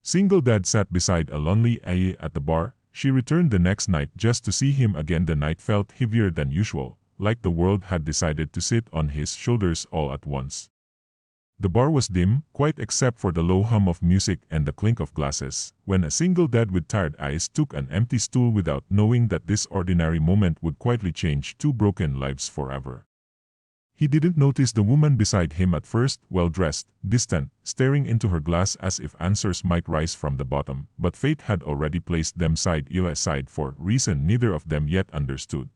Single dad sat beside a lonely Aye at the bar. She returned the next night just to see him again. The night felt heavier than usual, like the world had decided to sit on his shoulders all at once. The bar was dim, quiet except for the low hum of music and the clink of glasses, when a single dad with tired eyes took an empty stool without knowing that this ordinary moment would quietly change two broken lives forever. He didn't notice the woman beside him at first, well-dressed, distant, staring into her glass as if answers might rise from the bottom, but fate had already placed them side by side for a reason neither of them yet understood.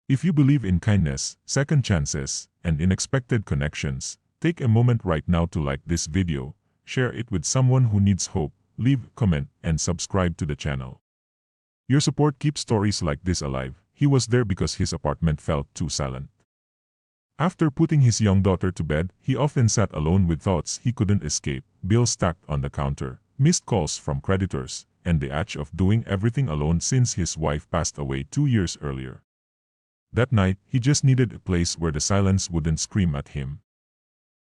If you believe in kindness, second chances, and unexpected connections, take a moment right now to like this video, share it with someone who needs hope, leave a comment, and subscribe to the channel. Your support keeps stories like this alive. He was there because his apartment felt too silent. After putting his young daughter to bed, he often sat alone with thoughts he couldn't escape, bills stacked on the counter, missed calls from creditors, and the itch of doing everything alone since his wife passed away 2 years earlier. That night, he just needed a place where the silence wouldn't scream at him.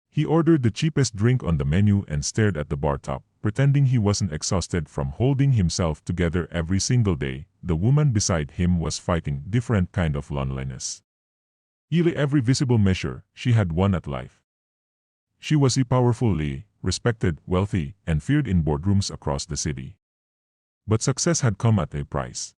He ordered the cheapest drink on the menu and stared at the bar top, pretending he wasn't exhausted from holding himself together every single day. The woman beside him was fighting different kind of loneliness. Every visible measure, she had won at life. She was powerfully respected, wealthy, and feared in boardrooms across the city. But success had come at a price.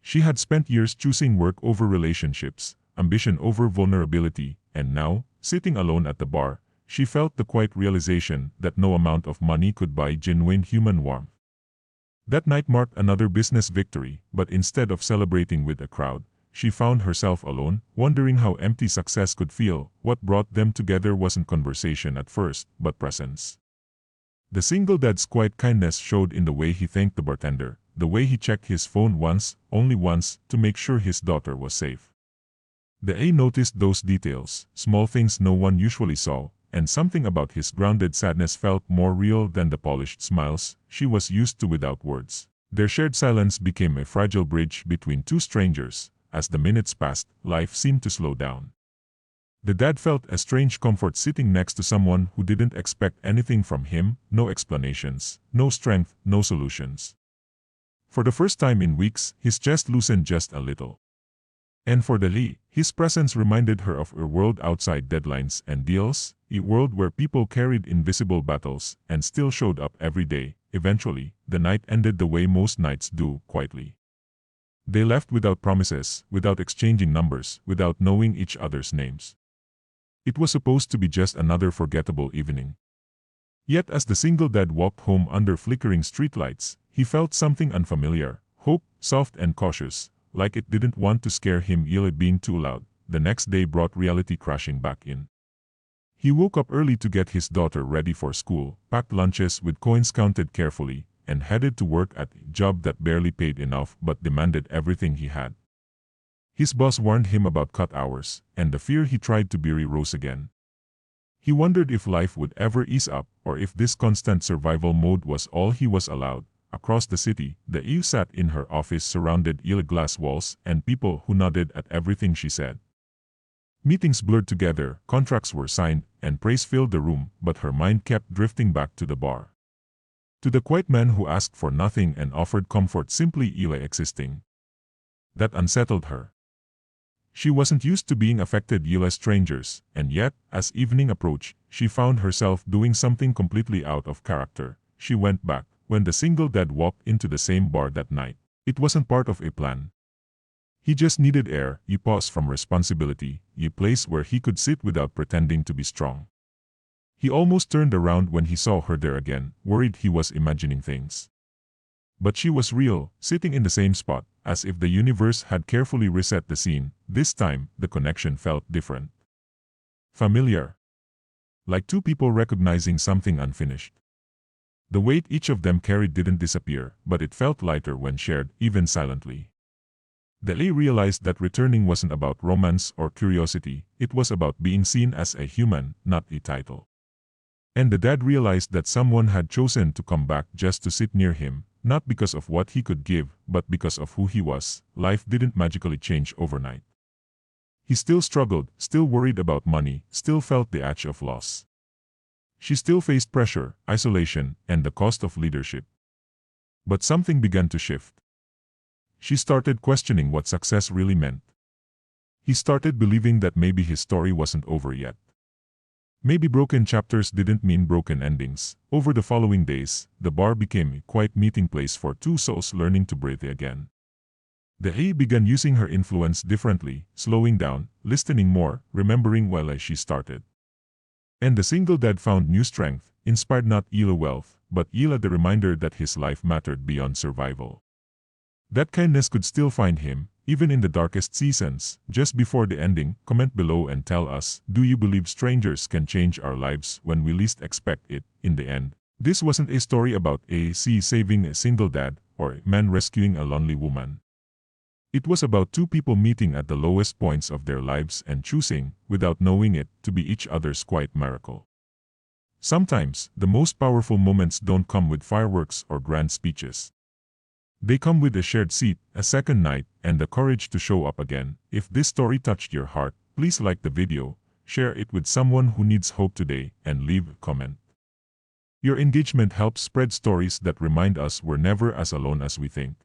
She had spent years choosing work over relationships, ambition over vulnerability, and now, sitting alone at the bar, she felt the quiet realization that no amount of money could buy genuine human warmth. That night marked another business victory, but instead of celebrating with a crowd, she found herself alone, wondering how empty success could feel. What brought them together wasn't conversation at first, but presence. The single dad's quiet kindness showed in the way he thanked the bartender, the way he checked his phone once, only once, to make sure his daughter was safe. The A noticed those details, small things no one usually saw, and something about his grounded sadness felt more real than the polished smiles she was used to without words. Their shared silence became a fragile bridge between two strangers. As the minutes passed, life seemed to slow down. The dad felt a strange comfort sitting next to someone who didn't expect anything from him, no explanations, no strength, no solutions. For the first time in weeks, his chest loosened just a little. And for Dali, his presence reminded her of a world outside deadlines and deals, a world where people carried invisible battles and still showed up every day. Eventually, the night ended the way most nights do, quietly. They left without promises, without exchanging numbers, without knowing each other's names. It was supposed to be just another forgettable evening. Yet as the single dad walked home under flickering streetlights, he felt something unfamiliar, hope, soft and cautious, like it didn't want to scare him being too loud. The next day brought reality crashing back in. He woke up early to get his daughter ready for school, packed lunches with coins counted carefully, and headed to work at a job that barely paid enough but demanded everything he had. His boss warned him about cut hours, and the fear he tried to bury rose again. He wondered if life would ever ease up, or if this constant survival mode was all he was allowed. Across the city, the EU sat in her office surrounded by glass walls and people who nodded at everything she said. Meetings blurred together, contracts were signed, and praise filled the room, but her mind kept drifting back to the bar. To the quiet man who asked for nothing and offered comfort simply existing. That unsettled her. She wasn't used to being affected by strangers, and yet, as evening approached, she found herself doing something completely out of character. She went back. When the single dad walked into the same bar that night, it wasn't part of a plan. He just needed air, a pause from responsibility, a place where he could sit without pretending to be strong. He almost turned around when he saw her there again, worried he was imagining things. But she was real, sitting in the same spot, as if the universe had carefully reset the scene. This time, the connection felt different. Familiar. Like two people recognizing something unfinished. The weight each of them carried didn't disappear, but it felt lighter when shared, even silently. Dali realized that returning wasn't about romance or curiosity, it was about being seen as a human, not a title. And the dad realized that someone had chosen to come back just to sit near him, not because of what he could give, but because of who he was. Life didn't magically change overnight. He still struggled, still worried about money, still felt the itch of loss. She still faced pressure, isolation, and the cost of leadership. But something began to shift. She started questioning what success really meant. He started believing that maybe his story wasn't over yet. Maybe broken chapters didn't mean broken endings. Over the following days, the bar became a quiet meeting place for two souls learning to breathe again. He began using her influence differently, slowing down, listening more, remembering well as she started. And the single dad found new strength, inspired not Ila wealth, but Ila the reminder that his life mattered beyond survival. That kindness could still find him, even in the darkest seasons. Just before the ending, comment below and tell us, do you believe strangers can change our lives when we least expect it? In the end, this wasn't a story about a sea saving a single dad, or a man rescuing a lonely woman. It was about two people meeting at the lowest points of their lives and choosing, without knowing it, to be each other's quiet miracle. Sometimes, the most powerful moments don't come with fireworks or grand speeches. They come with a shared seat, a second night, and the courage to show up again. If this story touched your heart, please like the video, share it with someone who needs hope today, and leave a comment. Your engagement helps spread stories that remind us we're never as alone as we think.